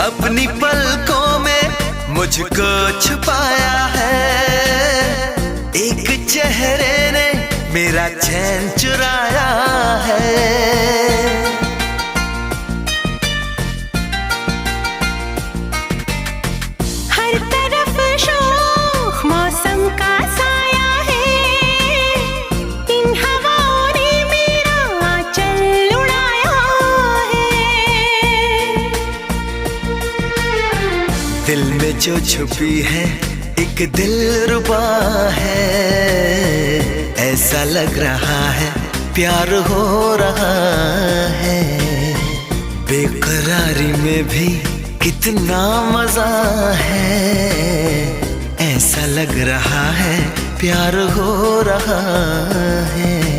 अपनी पलकों में मुझको छुपाया है। एक चेहरे ने मेरा चैन चुराया है। हर तरफ शोख मौसम का साया है। इन हवाओं ने मेरा आंचल उड़ाया है। दिल में जो छुपी है एक दिलरुबा है। ऐसा लग रहा है प्यार हो रहा है। बेकरारी में भी कितना मजा है। ऐसा लग रहा है प्यार हो रहा है।